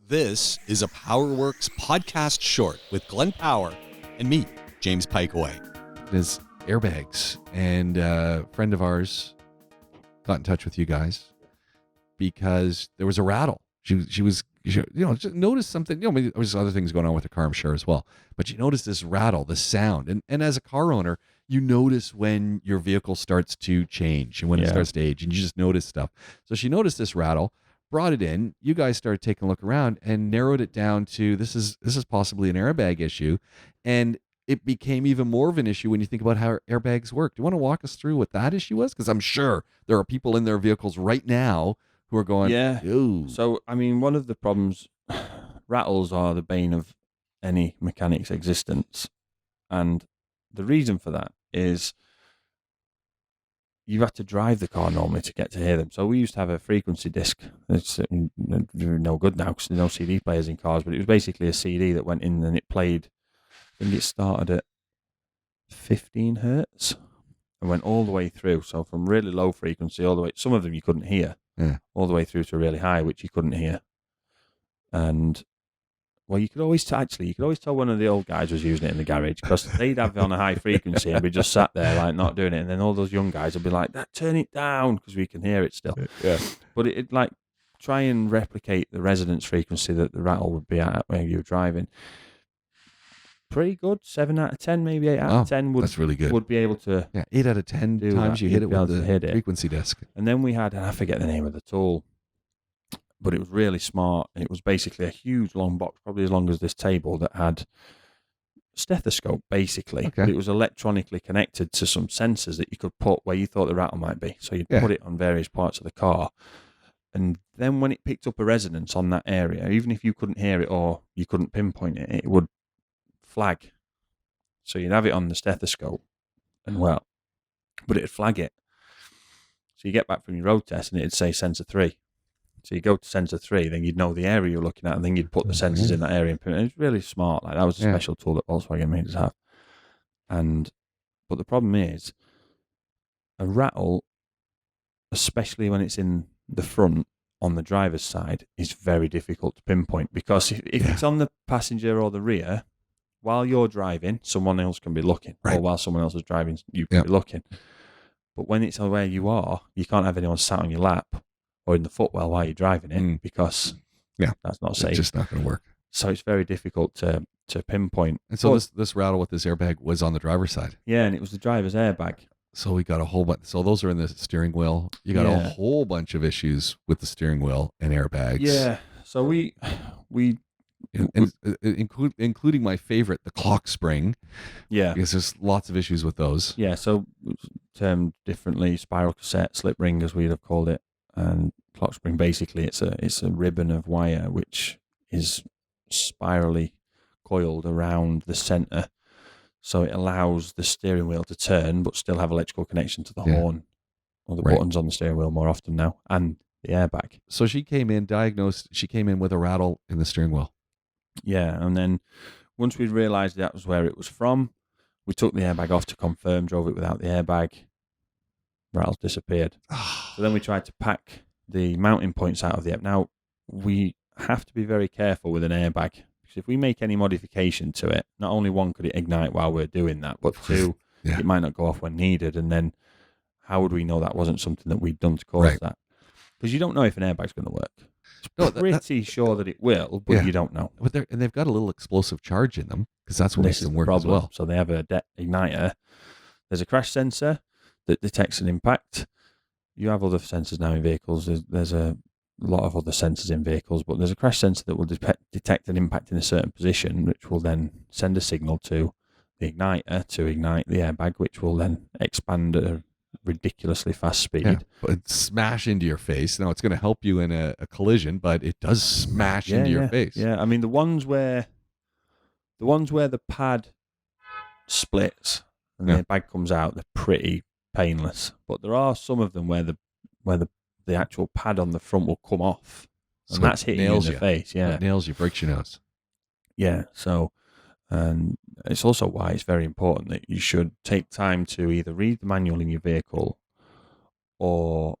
This is a PowerWorks podcast short with Glenn Power and me, James Pikeway. There's airbags, and a friend of ours got in touch with you guys because there was a rattle. She just noticed something. There was other things going on with the car, I'm sure, as well. But you noticed this rattle, this sound, and as a car owner, you notice when your vehicle starts to change and when it starts to age, and you just notice stuff. So she noticed this rattle, brought it in. You guys started taking a look around and narrowed it down to this is possibly an airbag issue, and it became even more of an issue when you think about how airbags work. Do you want to walk us through what that issue was? Because I'm sure there are people in their vehicles right now who are going, "Ooh." So, I mean, one of the problems, rattles are the bane of any mechanic's existence, and the reason for that is you have to drive the car normally to get to hear them. So we used to have a frequency disc. It's no good now because there's no CD players in cars, but it was basically a CD that went in and it played. I think it started at 15 hertz and went all the way through. So from really low frequency all the way, some of them you couldn't hear, all the way through to really high, which you couldn't hear. And well, you could always tell one of the old guys was using it in the garage because they'd have it on a high frequency and we just sat there like not doing it. And then all those young guys would be like, turn it down because we can hear it still. Yeah. But it'd like try and replicate the resonance frequency that the rattle would be at when you were driving. Pretty good, 7 out of 10, maybe 8 out of 10 that's really good. Would be able to. Yeah, 8 out of 10 times you hit it with the frequency disc. And then we had, and I forget the name of the tool, but it was really smart. It was basically a huge long box, probably as long as this table, that had a stethoscope, basically. Okay. But it was electronically connected to some sensors that you could put where you thought the rattle might be. So you'd put it on various parts of the car. And then when it picked up a resonance on that area, even if you couldn't hear it or you couldn't pinpoint it, it would flag. So you'd have it on the stethoscope but it'd flag it. So you get back from your road test and it'd say sensor 3. So you go to sensor 3, then you'd know the area you're looking at, and then you'd put the sensors in that area. And it was really smart. Like that was a special tool that Volkswagen made us have. But the problem is, a rattle, especially when it's in the front on the driver's side, is very difficult to pinpoint because if it's on the passenger or the rear, while you're driving, someone else can be looking, or while someone else is driving, you can be looking. But when it's where you are, you can't have anyone sat on your lap or in the footwell while you're driving it because that's not safe. It's just not going to work. So it's very difficult to pinpoint. And so this rattle with this airbag was on the driver's side. Yeah, and it was the driver's airbag. So we got a whole bunch. So those are in the steering wheel. You got a whole bunch of issues with the steering wheel and airbags. Yeah. So we including my favorite, the clock spring. Yeah. Because there's lots of issues with those. Yeah. So termed differently, spiral cassette, slip ring, as we'd have called it. And clock spring, basically, it's a ribbon of wire which is spirally coiled around the center, so it allows the steering wheel to turn but still have electrical connection to the horn or the buttons on the steering wheel more often now, and the airbag. So she came in with a rattle in the steering wheel. Yeah, and then once we realised that was where it was from, we took the airbag off to confirm, drove it without the airbag. Rattles disappeared. So then we tried to pack the mounting points out of the airbag. Now, we have to be very careful with an airbag, because if we make any modification to it, not only one, could it ignite while we're doing that, but two, it might not go off when needed. And then how would we know that wasn't something that we'd done to cause that? Because you don't know if an airbag's going to work. It's pretty sure that it will, but you don't know. But they've got a little explosive charge in them, because that's what makes them work as well. So they have a igniter. There's a crash sensor that detects an impact. You have other sensors now in vehicles. There's a lot of other sensors in vehicles, but there's a crash sensor that will detect an impact in a certain position, which will then send a signal to the igniter to ignite the airbag, which will then expand at a ridiculously fast speed. Yeah, but smash into your face. Now, it's going to help you in a collision, but it does smash into your face. Yeah, I mean, the ones where the pad splits and the airbag comes out, they're pretty painless. But there are some of them where the actual pad on the front will come off, and that's hitting you in the face. Yeah, it nails you, breaks your nose. Yeah, so, and it's also why it's very important that you should take time to either read the manual in your vehicle or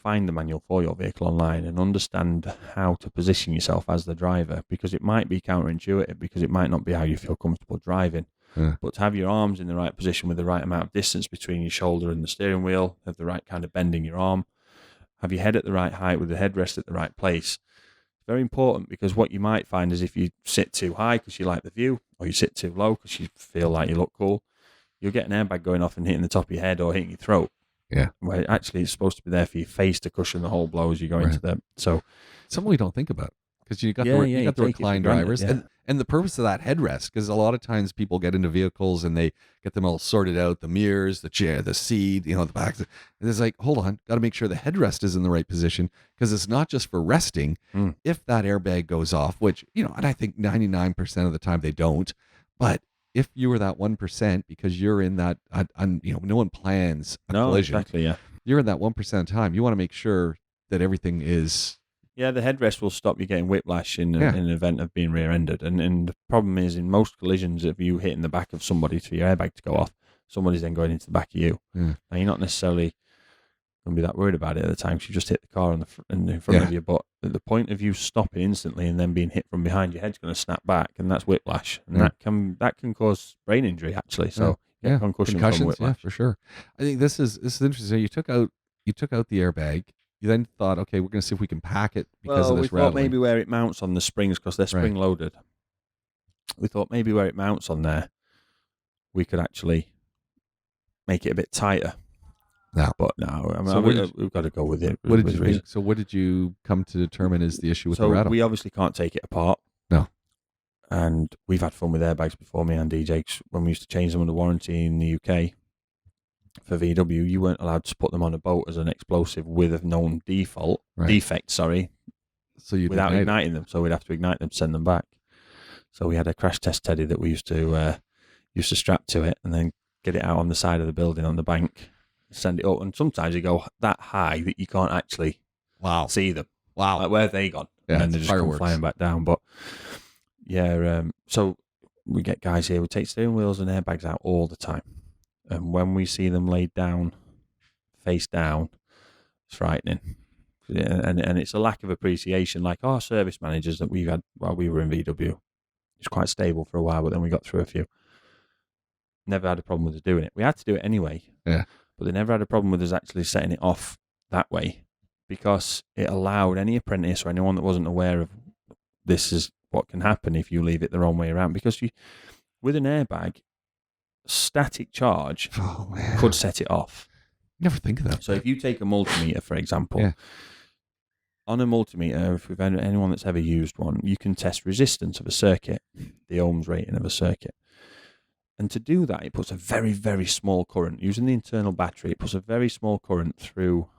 find the manual for your vehicle online and understand how to position yourself as the driver, because it might be counterintuitive, because it might not be how you feel comfortable driving. Yeah. But to have your arms in the right position with the right amount of distance between your shoulder and the steering wheel, have the right kind of bend in your arm, have your head at the right height with the headrest at the right place. Very important, because what you might find is if you sit too high because you like the view, or you sit too low because you feel like you look cool, you'll get an airbag going off and hitting the top of your head or hitting your throat. Yeah. Where actually it's supposed to be there for your face to cushion the whole blow as you go into the... So something we don't think about, because you got the reclined drivers, and the purpose of that headrest, because a lot of times people get into vehicles and they get them all sorted out, the mirrors, the chair, the seat, the back. And it's like, hold on, got to make sure the headrest is in the right position, because it's not just for resting. If that airbag goes off, which, and I think 99% of the time they don't, but if you were that 1%, because you're in that, no one plans a collision. Exactly, yeah. You're in that 1% of time. You want to make sure that everything is... Yeah, the headrest will stop you getting whiplash in an event of being rear-ended. And the problem is, in most collisions, if you hitting the back of somebody for your airbag to go off, somebody's then going into the back of you. Now, you're not necessarily going to be that worried about it at the time, because you just hit the car in front of you. But at the point of you stopping instantly and then being hit from behind, your head's going to snap back, and that's whiplash. And that can cause brain injury, actually. So concussions from whiplash. Yeah, for sure. I think this is interesting. So you took out the airbag. You then thought, okay, we're going to see if we can pack it because of this rattling. We thought maybe where it mounts on the springs, because they're spring loaded. We thought maybe where it mounts on there, we could actually make it a bit tighter. We've got to go with it. What did you think? So what did you come to determine is the issue with the rattle? We obviously can't take it apart. No. And we've had fun with airbags before, me and DJ, when we used to change them under warranty in the UK. For VW, you weren't allowed to put them on a boat as an explosive with a known defect, so without igniting them. So we'd have to ignite them to send them back. So we had a crash test teddy that we used to strap to it and then get it out on the side of the building on the bank, send it up. And sometimes you go that high that you can't actually see them. Wow. Like, where have they gone? Yeah, and then they just come flying back down. But so we get guys here who take steering wheels and airbags out all the time. And when we see them laid down, face down, it's frightening. And it's a lack of appreciation. Like our service managers that we've had while we were in VW, it was quite stable for a while, but then we got through a few. Never had a problem with us doing it. We had to do it anyway. Yeah. But they never had a problem with us actually setting it off that way, because it allowed any apprentice or anyone that wasn't aware of this is what can happen if you leave it the wrong way around. Because with an airbag, static charge could set it off. Never think of that. So if you take a multimeter, for example, on a multimeter, if we've had anyone that's ever used one, you can test resistance of a circuit, the ohms rating of a circuit. And to do that, it puts a very, very small current. Using the internal battery, it puts a very small current through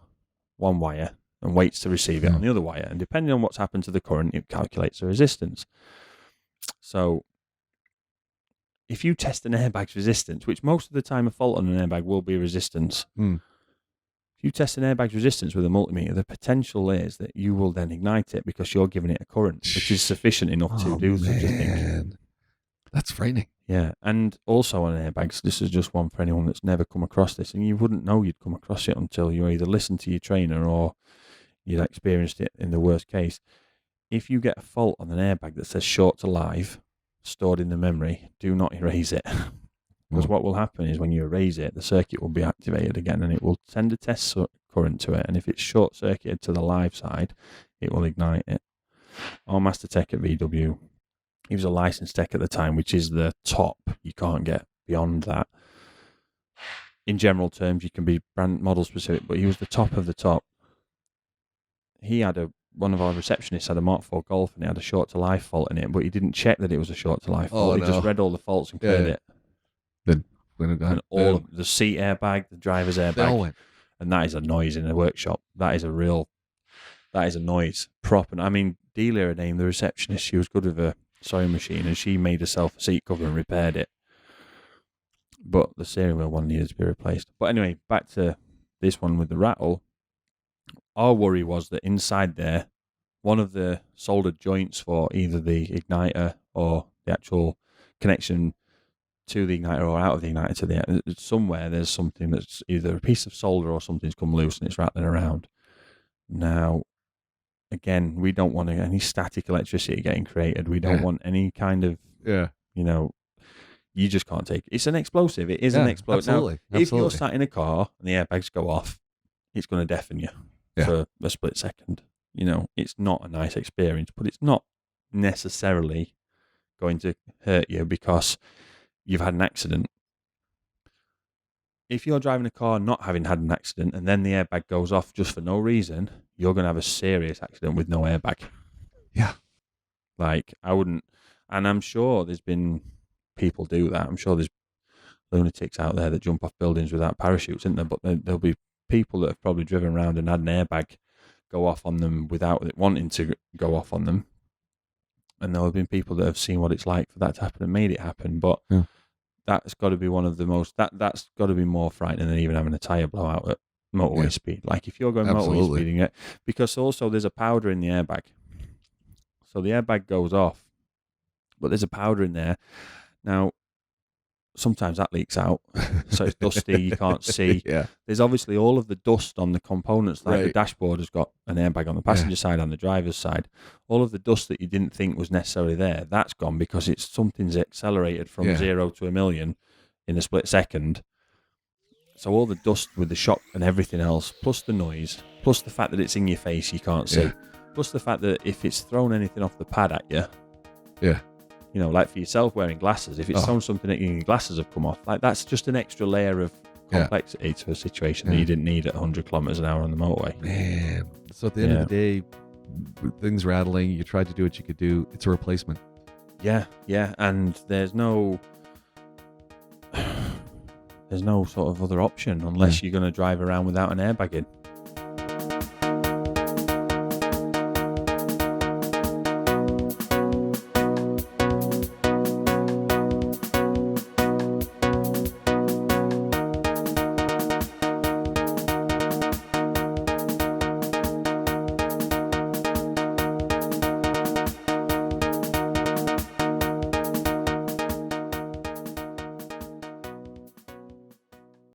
one wire and waits to receive it on the other wire. And depending on what's happened to the current, it calculates the resistance. So if you test an airbag's resistance, which most of the time a fault on an airbag will be resistance, if you test an airbag's resistance with a multimeter, the potential is that you will then ignite it because you're giving it a current, which is sufficient enough to do such a thing. That's frightening. Yeah, and also on airbags, this is just one for anyone that's never come across this, and you wouldn't know you'd come across it until you either listened to your trainer or you'd experienced it in the worst case. If you get a fault on an airbag that says short to live, stored in the memory, do not erase it. Because what will happen is when you erase it, the circuit will be activated again and it will send a test current to it. And if it's short circuited to the live side, it will ignite it. Our master tech at VW, he was a licensed tech at the time, which is the top. You can't get beyond that. In general terms, you can be brand model specific, but he was the top of the top. He had one of our receptionists had a Mark IV Golf and it had a short to live fault in it, but he didn't check that it was a short to live fault. He just read all the faults and cleared it. And all of the seat airbag, the driver's airbag, and that is a noise in a workshop. That is a noise. Proper. I mean, Delia, her name, the receptionist, she was good with a sewing machine and she made herself a seat cover and repaired it. But the steering wheel one needed to be replaced. But anyway, back to this one with the rattle. Our worry was that inside there, one of the soldered joints for either the igniter or the actual connection to the igniter or out of the igniter to the somewhere there's something that's either a piece of solder or something's come loose and it's rattling around. Now, again, we don't want any static electricity getting created. We don't want any kind of, you just can't take it. It's an explosive. It is an explosive. Absolutely. Now, if you're sat in a car and the airbags go off, it's going to deafen you for a split second. It's not a nice experience, but it's not necessarily going to hurt you because you've had an accident. If you're driving a car not having had an accident and then the airbag goes off just for no reason, you're going to have a serious accident with no airbag. Yeah. Like, I wouldn't, and I'm sure there's been people do that. I'm sure there's lunatics out there that jump off buildings without parachutes, isn't there? But there'll be people that have probably driven around and had an airbag go off on them without it wanting to go off on them. And there have been people that have seen what it's like for that to happen and made it happen. But that's got to be one of the most, that's got to be more frightening than even having a tyre blowout at motorway speed. Like if you're going motorway speeding it, because also there's a powder in the airbag. So the airbag goes off, but there's a powder in there. Now, sometimes that leaks out, so it's dusty, you can't see. There's obviously all of the dust on the components, like the dashboard has got an airbag on the passenger side and the driver's side. All of the dust that you didn't think was necessarily there, that's gone because something's accelerated from 0 to 1,000,000 in a split second. So all the dust with the shock and everything else, plus the noise, plus the fact that it's in your face, you can't see, plus the fact that if it's thrown anything off the pad at you, like for yourself wearing glasses, if it's thrown something at you and your glasses have come off, like that's just an extra layer of complexity to a situation that you didn't need at 100 kilometers an hour on the motorway. Man. So at the end of the day, things rattling, you tried to do what you could do. It's a replacement. Yeah. And there's no sort of other option unless you're going to drive around without an airbag in.